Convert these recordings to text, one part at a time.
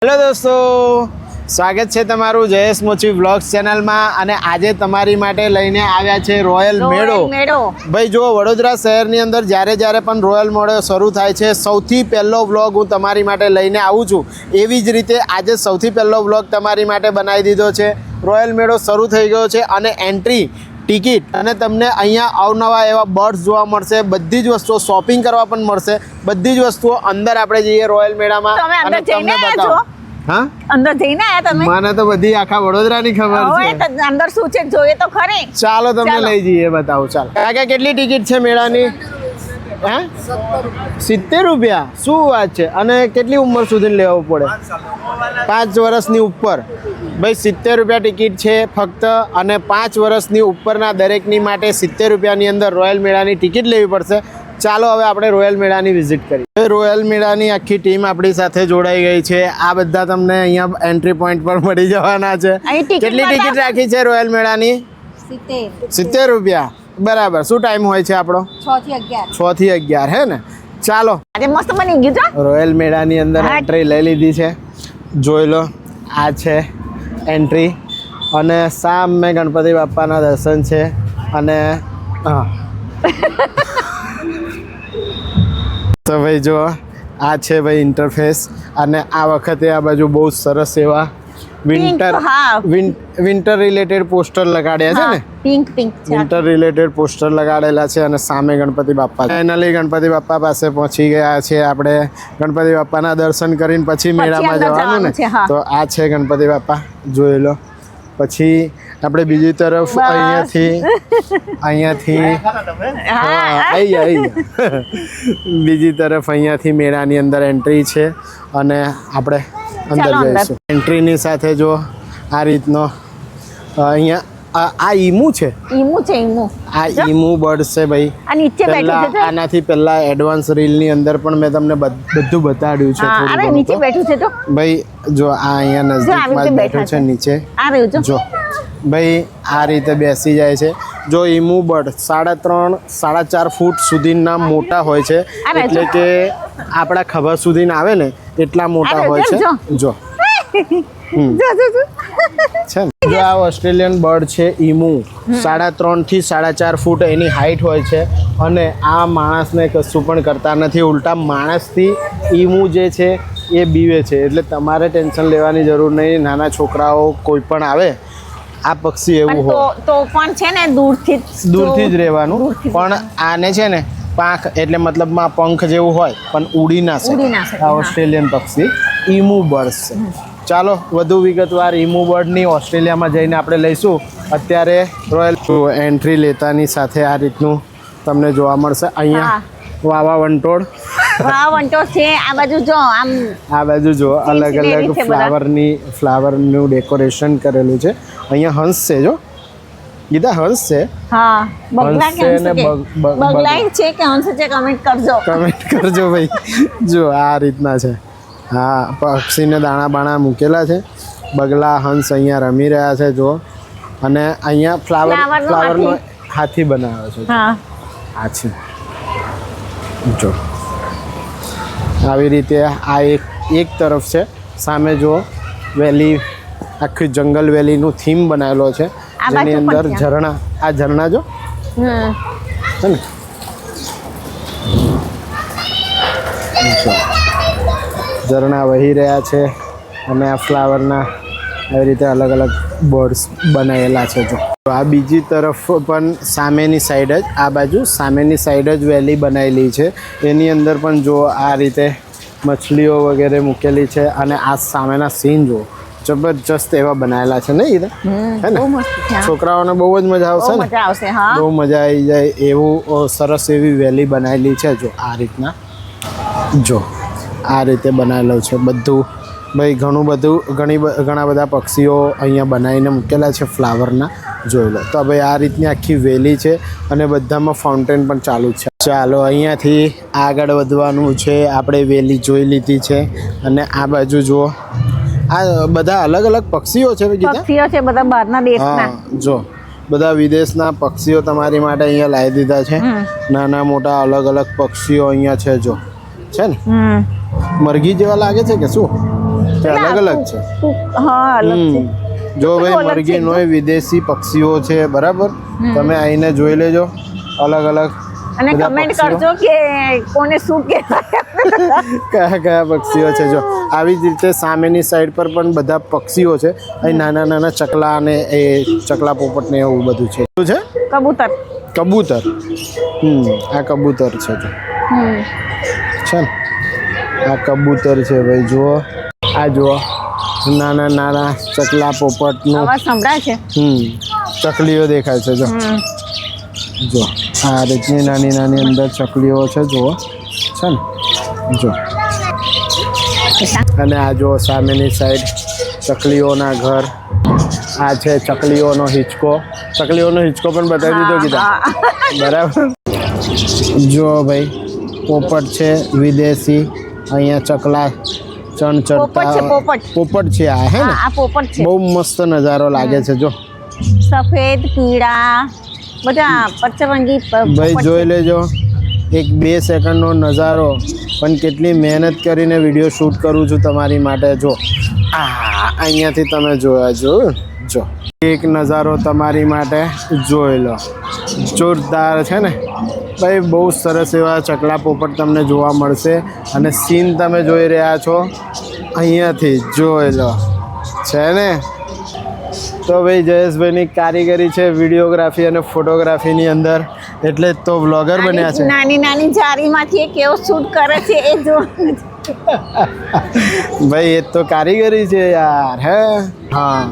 Hello દોસ્તો, સ્વાગત છે તમારું જયેશ મોચી વ્લોગ્સ ચેનલમાં. અને આજે તમારી માટે લઈને આવ્યા છે રોયલ મેળો. ભાઈ જુઓ, વડોદરા શહેરની અંદર જ્યારે પણ રોયલ મેળો શરૂ થાય છે, સૌથી પહેલો વ્લોગ હું તમારી માટે લઈને આવું છું. એવી જ રીતે આજે સૌથી પહેલો વ્લોગ તમારી માટે બનાવી દીધો છે. રોયલ મેળો શરૂ થઈ ગયો છે અને એન્ટ્રી ટિકિટ અને તમને અહીંયા અવનવા એવા બર્ડ્સ જોવા મળશે. બધી જ વસ્તુઓ શોપિંગ કરવા પણ મળશે. બધી જ વસ્તુઓ અંદર આપણે જઈએ રોયલ મેળામાં અને તમને બતાવો. હા, અંદર જઈને આયા તમે? મને તો બધી આખા વડોદરાની ખબર છે. અંદર શું છે જોઈએ તો ખરી. ચાલો તમને લઈ જઈએ, બતાવું. ચાલો કાકા, કેટલી ટિકિટ છે મેળાની? હે, 70 રૂપિયા? શું વાત છે! અને કેટલી ઉંમર સુધી લેવું પડે? 5 વર્ષની ઉપર. ભાઈ 70 રૂપિયા ટિકિટ છે ફક્ત. અને 5 વર્ષની ઉપરના દરેકની માટે 70 રૂપિયાની અંદર રોયલ મેળાની ટિકિટ લેવી પડશે. ચાલો હવે આપણે રોયલ મેળાની વિઝિટ કરીએ. રોયલ મેળાની આખી ટીમ આપણી સાથે જોડાઈ ગઈ છે. આ બધા તમને અહીંયા એન્ટ્રી પોઈન્ટ પર મળી જવાના છે. કેટલી ટિકિટ રાખી છે રોયલ મેળાની? 70 રૂપિયા. બરાબર. શું ટાઈમ હોય છે આપણો? 6 થી 11. હે ને? ચાલો, મસ્ત બની ગયું છે. રોયલ મેળાની અંદર એન્ટ્રી લઈ લીધી છે. જોઈ લો, આ છે એન્ટ્રી. અને સામે ગણપતિ બાપાના દર્શન છે. અને હા તો ભાઈ જો, આ છે ભાઈ ઇન્ટરફેસ. અને આ વખતે આ બાજુ બહુ સરસ એવા વિન્ટર રિલેટેડ પોસ્ટર લગાડ્યા છે ને. પિંક વિન્ટર રિલેટેડ પોસ્ટર લગાડેલા છે. અને સામે ગણપતિ બાપા. ફાઇનલી ગણપતિ બાપા પાસે પહોંચી ગયા છે આપણે. ગણપતિ બાપાના દર્શન કરીને પછી મેળામાં જવાનું ને. તો આ છે ગણપતિ બાપા, જોઈ લો. પછી આપણે બીજી તરફ અહીંયાથી બીજી તરફ અહીંયાથી મેળાની અંદર એન્ટ્રી છે. અને આપણે અંદર જઈશું. એન્ટ્રીની સાથે જો આ રીતનો અહીંયા આ ઈમુ છે. આ ઈમુ બર્ડ છે ભાઈ. આનાથી પહેલા એડવાન્સ રીલની અંદર પણ મેં તમને બધું બતાડ્યું છે. ભાઈ જો, આ અહીંયા નજીકમાં જ બેઠો છે નીચે. જો ભાઈ, આ રીતે બેસી જાય છે. જો ઈમુ બર્ડ 3.5-4 ફૂટ સુધીના મોટા હોય છે. એટલે કે આપણા ખભા સુધીના આવે ને એટલા મોટા હોય છે. જો જો આ ઓસ્ટ્રેલિયન બર્ડ છે ઈમુ. 3.5 થી 4.5 ફૂટ એની હાઈટ હોય છે. અને આ માણસને કશું પણ કરતા નથી. ઉલટા માણસથી ઈમુ જે છે એ બીવે છે. એટલે તમારે ટેન્શન લેવાની જરૂર નહીં. નાના છોકરાઓ કોઈ પણ આવે, આ પક્ષી એવું હોય તો પણ છે ને દૂરથી જ રહેવાનું. પણ આને છે ને પાંખ, એટલે મતલબમાં પંખ જેવું હોય પણ ઉડી ના શકે. આ ઓસ્ટ્રેલિયન પક્ષી ઈમુ બર્ડ છે. ચાલો વધુ વિગતવાર ઈમુ બર્ડની ઓસ્ટ્રેલિયામાં જઈને આપણે લઈશું. અત્યારે રોયલ એન્ટ્રી લેતાની સાથે આ રીતનું તમને જોવા મળશે. અહીંયા વાવા વંટોળ છે. આ બાજુ જો, આ બાજુ જો અલગ અલગ ફ્લાવરનું ડેકોરેશન કરેલું છે. અહીંયા હંસ છે. જો ગીતા, હંસ છે. કમેન્ટ કરજો ભાઈ. જો આ રીતના છે. હા, પક્ષીને દાણા બાણા મૂકેલા છે. બગલા, હંસ અહીંયા રમી રહ્યા છે. જો, અને અહીંયા ફ્લાવરનો હાથી બનાવ્યો છે. આ છે જો, આવી રીતે આ એક તરફ છે. સામે જો વેલી, આખી જંગલ વેલીનું થીમ બનાવેલો છે. જેની અંદર ઝરણા, આ ઝરણા જો છે ને, ઝરણા વહી રહ્યા છે. અને આ ફ્લાવરના આવી રીતે અલગ અલગ બર્ડ્સ બનાવેલા છે. જો આ બીજી તરફ પણ સામેની સાઈડ જ, આ બાજુ સામેની સાઈડ જ વેલી બનાવેલી છે. એની અંદર પણ જો આ રીતે મછલીઓ વગેરે મૂકેલી છે. અને આ સામેના સીન જો જબરજસ્ત એવા બનાવેલા છે ને. હે ને, છોકરાઓને બહુ જ મજા આવશે ને. બહુ મજા આવી જાય એવું સરસ એવી વેલી બનાવેલી છે. જો આ રીતના, જો આ રીતે બનાવેલો છે બધું. ભાઈ ઘણા બધા પક્ષીઓ અહીંયા બનાવીને મૂકેલા છે ફ્લાવરના. જોઈ લો. તો ભાઈ આ રીતની આખી વેલી છે. અને બધામાં ફાઉન્ટેન પણ ચાલુ છે. ચાલો અહીંયાથી આગળ વધવાનું છે. આપણે વેલી જોઈ લીધી છે. અને આ બાજુ જુઓ, આ બધા અલગ અલગ પક્ષીઓ છે. બધા બહારના દેશના. જો બધા વિદેશના પક્ષીઓ તમારી માટે અહીંયા લાવી દીધા છે. નાના મોટા અલગ અલગ પક્ષીઓ અહીંયા છે. જો છે ને, મરઘી જેવા લાગે છે કે શું? તે અલગ અલગ છે. હા અલગ છે. જો ભાઈ અલગ છે મરઘી નો વિદેશી પક્ષીઓ છે બરાબર. તમે આવીને જોઈ લેજો અલગ અલગ અને બધા કમેન્ટ પક્ષીઓ. કરજો કે કોને શું કહેવાય. કયા કયા પક્ષીઓ છે જો આવી જ રીતે સામેની સાઈડ પર પણ બધા પક્ષીઓ છે. અહીં નાના નાના ચકલા અને એ ચકલા પોપટ ને એવું બધું છે. શું છે? કબૂતર. કબૂતર. આ કબૂતર છે જો છે ને આ કબૂતર છે ભાઈ. જુઓ આ જુઓ નાના નાના ચકલા પોપટનું અવાજ સંભળાય છે. ચકલીઓ દેખાય છે જો જો આ રીતની નાની નાની અંદર ચકલીઓ છે જુઓ છે ને જો. અને આ જો સામેની સાઈડ ચકલીઓના ઘર. આ છે ચકલીઓનો હિંચકો. ચકલીઓનો હિંચકો પણ બતાવી દીધો કીધા બરાબર. જો ભાઈ પોપટ છે વિદેશી. અહીંયા ચકલા ચણ ચડતા પોપટ છે આ હે ને. આ પોપટ છે. બહુ મસ્ત નજારો લાગે છે જો. સફેદ પીળા બધા પચરંગી ભાઈ જોઈ લેજો 1-2 સેકન્ડનો નજારો પણ કેટલી મહેનત કરીને વિડીયો શૂટ કરું છું તમારી માટે. જો અહીંયાથી તમે જોયા જો એક નજારો તમારી માટે જોઈ લો. જોરદાર છે ને ભાઈ. બહુ સરસ એવા ચકલા પોપટ તમને જોવા મળશે. અને સીન તમે જોઈ રહ્યા છો અહીંયાથી જોઈ લો છે ને. તો ભાઈ જયેશભાઈની કારીગરી છે વિડીયોગ્રાફી અને ફોટોગ્રાફીની અંદર એટલે જ તો વ્લોગર બન્યા છે. નાની નાની જારીમાંથી એ કેવો શૂટ કરે છે એ જો. ભાઈ એ તો કારીગરી છે યાર હે. હા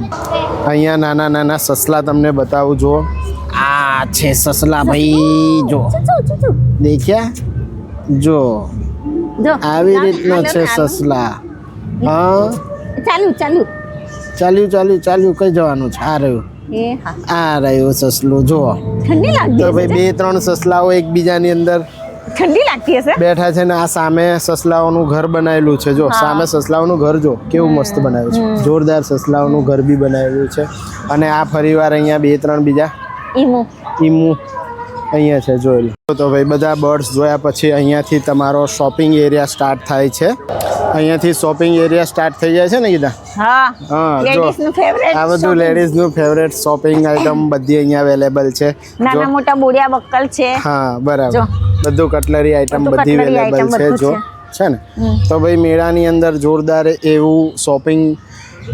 અહીંયા નાના નાના સસલા તમને બતાવું જો. આ છે સસલા ભાઈ જો દેખ્યા જો આવી રીતના છે સસલા. હા ચાલ્યું કઈ જવાનું છે. આ રહ્યું આ રહ્યું સસલું જુઓ. ઠંડી લાગતી તો ભાઈ 2-3 સસલાઓ એકબીજાની અંદર ઠંડી લાગતી હશે. બેઠા છે ને આ સામે સસલાઓનું ઘર બનાવેલું છે જો. સામે સસલાઓનું ઘર જો કેવું મસ્ત બનાવ્યું છે. જોરદાર સસલાઓનું ઘર બી બનાવેલું છે. અને આ ફરીવાર અહીંયા 2-3 બીજા ઈમુ અહીંયા છે જોઈ લો. તો ભાઈ બધા બર્ડ્સ જોયા પછી અહીંયાથી તમારો શોપિંગ એરિયા સ્ટાર્ટ થાય છે. અહીંયાથી શોપિંગ એરિયા સ્ટાર્ટ થઈ જાય છે ને કીધા. હા જો આ બધું લેડીઝનું ફેવરેટ શોપિંગ આઈટમ બધી અહીંયા અવેલેબલ છે. નાના મોટા બોડિયા બક્કલ છે. હા બરાબર બધું કટલરી આઈટમ બધી અવેલેબલ છે જો છે ને. તો ભાઈ મેળાની અંદર જોરદાર એવું શોપિંગ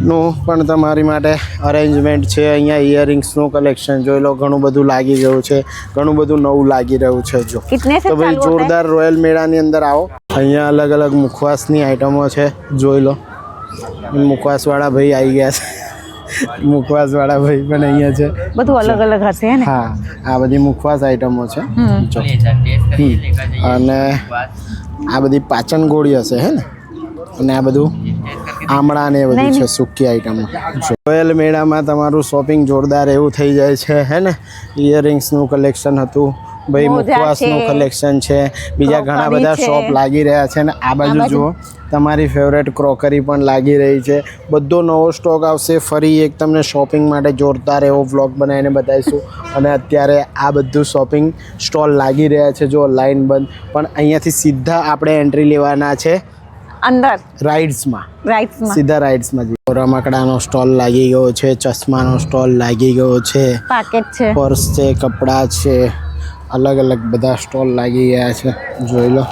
નું પણ તમારી માટે અરેન્જમેન્ટ છે. અહીંયા ઇયરિંગ્સનું કલેક્શન જોઈ લો. ઘણું બધું લાગી ગયું છે. ઘણું બધું નવું લાગી રહ્યું છે જો. તો ભાઈ જોરદાર રોયલ મેળાની અંદર આવો. અહીંયા અલગ અલગ મુખવાસની આઈટમો છે જોઈ લો. મુખવાસવાળા ભાઈ આવી ગયા છે. મુખવાસવાળા ભાઈ પણ અહીંયા છે. બધું અલગ અલગ હશે ને. હા આ બધી મુખવાસ આઈટમો છે જો. અને આ બધી પાચન ગોળી હશે હે ને. અને આ બધું આમળા ને બધું છે સૂકી આઈટમો. રોયલ મેળામાં તમારું શોપિંગ જોરદાર એવું થઈ જાય છે હે ને. ઇયરિંગ્સનું કલેક્શન હતું ભાઈ. મુખવાસનું કલેક્શન છે. બીજા ઘણા બધા શોપ લાગી રહ્યા છે. ને આ બાજુ જુઓ તમારી ફેવરેટ ક્રોકરી પણ લાગી રહી છે. બધો નવો સ્ટોક આવશે. ફરી એક તમને શોપિંગ માટે જોરદાર એવો વ્લોગ બનાવીને બતાવીશું. અને અત્યારે આ બધું શોપિંગ સ્ટોલ લાગી રહ્યા છે જો લાઈન બંધ. પણ અહીંયાથી સીધા આપણે એન્ટ્રી લેવાના છે અંદર રાઇડ્સમાં. સીધા રાઇડ્સમાં રમકડાનો સ્ટોલ લાગી ગયો છે. ચશ્માનો સ્ટોલ લાગી ગયો છે. પાકેટ છે. પર્સ છે. કપડાં છે. અલગ અલગ બધા સ્ટોલ લાગી ગયા છે જોઈ લો.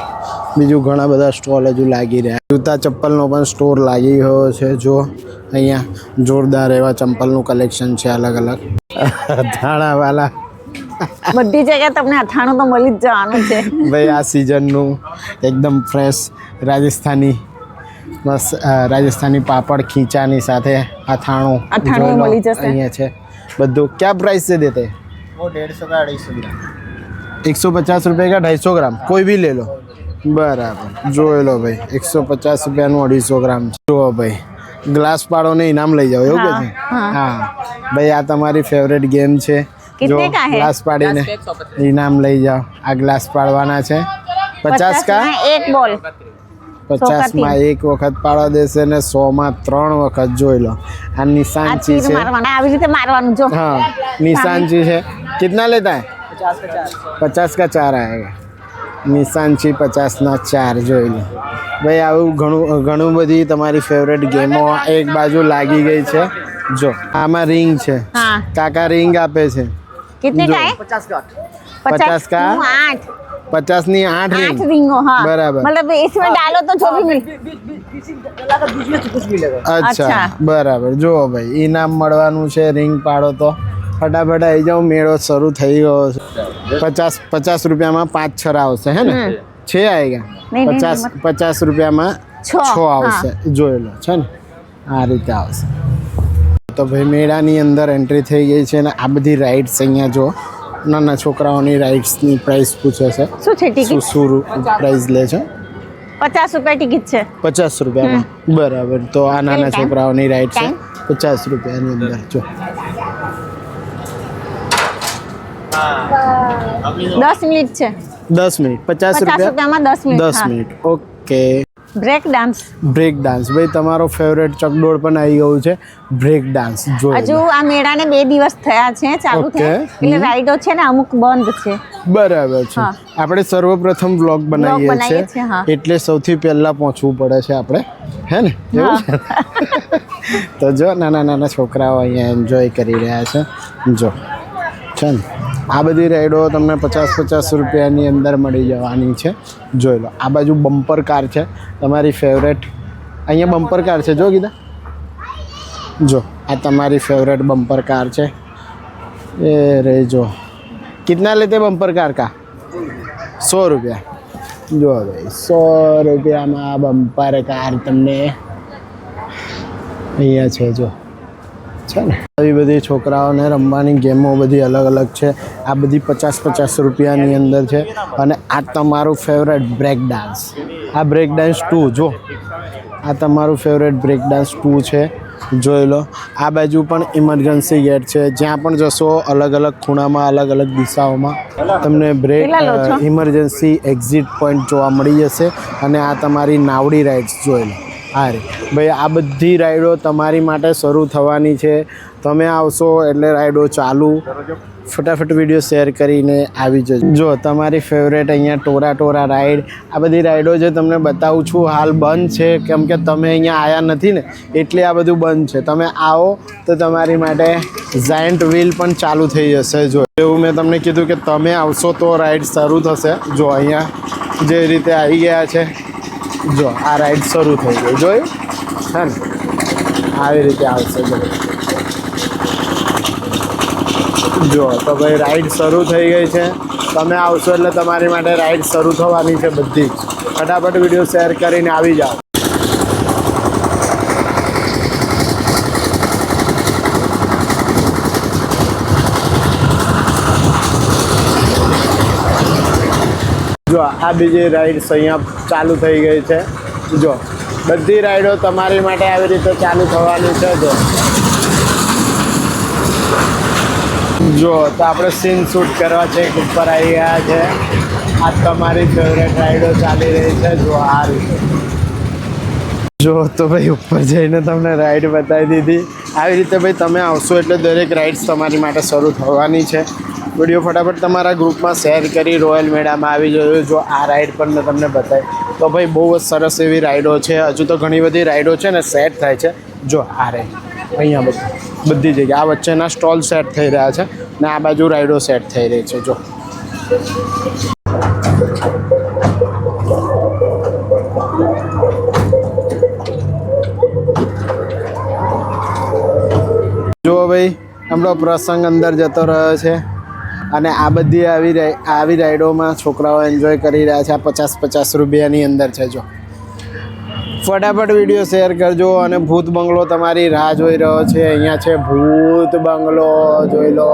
બીજું ઘણા બધા સ્ટોલ હજુ લાગી રહ્યા. જૂતા ચપ્પલનો પણ સ્ટોર લાગી ગયો છે જો. અહીંયા જોરદાર એવા ચંપલનું કલેક્શન છે અલગ અલગ. અથાણાવાલા બધી જગ્યાએ તમને અથાણું તો મળી જ જવાનું છે ભાઈ. આ સિઝનનું એકદમ ફ્રેશ રાજસ્થાની બસ રાજસ્થાની પાપડ ખીચાની સાથે અથાણું મળી જશે અહીંયા છે બધું. क्या प्राइस से देते हैं? वो 150 का 250 ग्राम. 150 रुपये का 250 ग्राम कोई भी ले लो. બરાબર જોઈ લો ભાઈ. 150 રૂપિયાનું 250 ગ્રામ. જુઓ ભાઈ ગ્લાસ પાડોને ઇનામ લઈ જાઓ એવું કે છે. હા ભાઈ આ તમારી ફેવરેટ ગેમ છે. જો ગ્લાસ પાડીને ઇનામ લઈ જાઓ. આ ગ્લાસ પાડવાના છે 50 का એક બોલ. 50 માં એક વખત પાડવા દેશે ને 100 માં 3 વખત જોઈ લો. આ નિશાનચી છે. આવી રીતે મારવાનું જો. हाँ निशानची है. कितना लेता है? 50 का 4 आएगा. निशानची 50 ना 4 જોઈ લો. ભાઈ આવું ઘણું બધી તમારી ફેવરેટ ગેમો એક બાજુ લાગી ગઈ છે જો આમાં રિંગ છે हाँ કાકા રિંગ આપે છે कितने जो, का है 50 का? 8 50 ની 8 રિંગ 8 रिंगो हाँ बराबर। मतलब इसमें डालो तो जो भी मिल અચ્છા અચ્છા। બરાબર જો ભાઈ ઇનામ મળવાનું છે રિંગ પાડો તો ફટાફટ આવી જાઓ મેળો શરૂ થઈ ગયો છે 50 રૂપિયામાં 5 છરા આવશે હે ને છે આएगा નહીં, 50 રૂપિયામાં છ, 6 આવશે જોઈ લો છે ને આ રીતે આવશે તો ભાઈ મેળાની અંદર એન્ટ્રી થઈ ગઈ છે અને આ બધી રાઇડ્સ અહીંયા જો નાના છોકરાઓની રાઇડ્સની પ્રાઇસ પૂછે છે શું છે ટિકિટ શું પ્રાઇસ લે છે 50 रुपया टिकट છે 50 રૂપિયામાં બરાબર તો આ નાના time? છોકરાઓની રાઇડ છે Time? 50 રૂપિયાની અંદર જો 10 મિનિટ છે 10 મિનિટ 50 50 રૂપિયા રૂપિયામાં 10 મિનિટ 10 હા minute okay break dance break dance ભાઈ તમારો ફેવરેટ ચકડોળ પણ આવી ગયું છે બ્રેક ડાન્સ જો હજુ આ મેળાને 2 દિવસ થયા છે ચાલુ Okay. થયા એટલે રાઈડો છે ને અમુક બંધ છે બરાબર છે હા. આપણે સર્વપ્રથમ વ્લોગ બનાવીએ બનાવીએ છીએ, હા. છીએ એટલે સૌથી પહેલા પહોંચવું પડે છે આપણે હે ને એવું છે તો જો નાના છોકરાઓ અહીંયા એન્જોય કરી રહ્યા છે જો છે ને આ બધી રાઈડો તમને 50 રૂપિયાની અંદર મળી જવાની છે જોઈ લો આ બાજુ બમ્પર કાર છે તમારી ફેવરેટ અહીંયા બમ્પર કાર છે જો કીધા જો આ તમારી ફેવરેટ બમ્પર કાર છે એ રે જો कितना लेते बम्पर कार का 100 रुपया जो भाई 100 રૂપિયામાં બમ્પર કાર તમને અહીંયા છે જો છે ને આવી બધી છોકરાઓને રમવાની ગેમો બધી અલગ અલગ છે આ બધી 50 રૂપિયાની અંદર છે અને આ તમારું ફેવરેટ બ્રેક ડાન્સ આ બ્રેક ડાન્સ 2 જો આ તમારું ફેવરેટ બ્રેક ડાન્સ 2 છે જોઈ લો આ બાજુ પણ ઇમરજન્સી ગેટ છે જ્યાં પણ જશો અલગ અલગ ખૂણામાં અલગ અલગ દિશાઓમાં તમને બ્રેક ઇમરજન્સી એક્ઝિટ પોઈન્ટ જોવા મળી જશે અને આ તમારી નાવડી રાઇડ્સ જોઈ લો આ રે ભાઈ આ બધી રાઈડો તમારી માટે શરૂ થવાની છે તમે આવશો એટલે રાઈડો ચાલુ ફટાફટ વિડીયો શેર કરીને આવી જજો જો તમારી ફેવરેટ અહીંયા ટોરા રાઈડ આ બધી રાઈડો જે તમને બતાવું છું હાલ બંધ છે કેમ કે તમે અહીંયા આવ્યા નથી ને એટલે આ બધું બંધ છે તમે આવો તો તમારી માટે જાયન્ટ વ્હીલ પણ ચાલુ થઈ જશે જો એવું મેં તમને કીધું કે તમે આવશો તો રાઈડ શરૂ થશે જો અહીંયા જે રીતે આવી ગયા છે જો આ રાઈડ શરૂ થઈ ગઈ જોયું છે ને આવી રીતે આવશે જો તો ભાઈ રાઈડ શરૂ થઈ ગઈ છે તમે આવશો એટલે તમારી માટે રાઈડ શરૂ થવાની છે બધી ફટાફટ વિડીયો શેર કરીને આવી જાઓ જો આ બીજી રાઈડ્સ અહીંયા ચાલુ થઈ ગઈ છે જો બધી રાઈડો તમારી માટે આવી રીતે ચાલુ થવાની છે જો તો આપણે સીન શૂટ કરવા છે ઉપર આવી ગયા છે આ તમારી ફેવરેટ રાઈડો ચાલી રહી છે જો આ રીતે જો તો ભાઈ ઉપર જઈને તમને રાઈડ બતાવી દીધી આવી રીતે ભાઈ તમે આવશો એટલે દરેક રાઈડ્સ તમારી માટે શરૂ થવાની છે વિડીયો ફટાફટ તમારા ગ્રુપમાં શેર કરી રોયલ મેળામાં આવી જજો જો આ રાઈડ પણ મેં તમને બતાવી તો ભાઈ બહુ જ સરસ એવી રાઈડો છે હજુ તો ઘણી બધી રાઈડો છે ને સેટ થાય છે જો આ રાઈડ અહીંયા બધી જગ્યાએ આ વચ્ચેના સ્ટોલ સેટ થઈ રહ્યા છે ને આ બાજુ રાઈડો સેટ થઈ રહી છે જો જો ભાઈ આપણો પ્રસંગ અંદર જતો રહ્યો છે અને આ બધી આવી રાઈડોમાં છોકરાઓ એન્જોય કરી રહ્યા છે આ 50 રૂપિયાની અંદર છે જો ફટાફટ વિડીયો શેર કરજો અને ભૂત બંગલો તમારી રાહ જોઈ રહ્યો છે અહીંયા છે ભૂત બંગલો જોઈ લો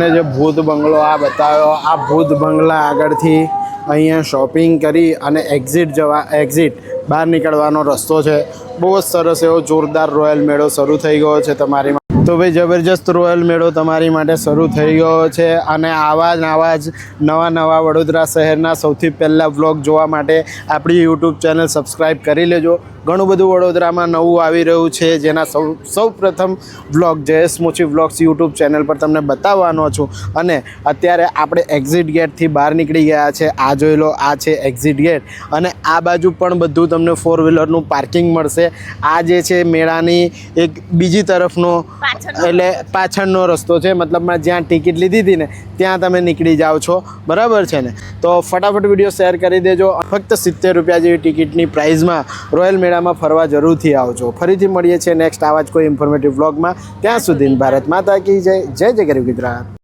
જે ભૂત બંગલો આ બતાવ્યો આ ભૂત બંગલા આગળથી અહીંયા શોપિંગ કરી અને એક્ઝિટ બહાર નીકળવાનો રસ્તો છે બહુ જ સરસ એવો જોરદાર રોયલ મેળો શરૂ થઈ ગયો છે તમારી તો ભાઈ જબરજસ્ત રોયલ મેળો તમારી માટે શરૂ થઈ ગયો છે અને આવા જ નવા વડોદરા શહેરના સૌથી પહેલાં વ્લોગ જોવા માટે આપણી યુટ્યુબ ચેનલ સબસ્ક્રાઈબ કરી લેજો. ઘણું બધું વડોદરામાં નવું આવી રહ્યું છે જેના સૌ પ્રથમ vlog Jayesh Mochi vlogs YouTube channel પર તમને બતાવવાનો છું. અને અત્યારે આપણે એક્ઝિટ ગેટથી બહાર નીકળી ગયા છે. આ જોઈ લો, આ છે એક્ઝિટ ગેટ અને આ બાજુ પણ બધું તમને 4 વ્હીલરનું પાર્કિંગ મળશે. આ જે છે મેળાની એક બીજી તરફનો એટલે પાછળનો રસ્તો છે, મતલબ જ્યાં ટિકિટ લીધી હતી ને ત્યાં તમે નીકળી જાઓ છો, બરાબર છે ને. તો ફટાફટ વિડીયો શેર કરી દેજો. ફક્ત 70 રૂપિયા જેવી ટિકિટની પ્રાઇઝમાં રોયલ મેળામાં ફરવા જરૂરથી આવજો. ફરીથી મળીએ છીએ નેક્સ્ટ આવા જ કોઈ ઇન્ફોર્મેટિવ વ્લોગમાં. ત્યાં સુધી ભારત માતા કી જય. જય જય ગરીબ ગુજરાત.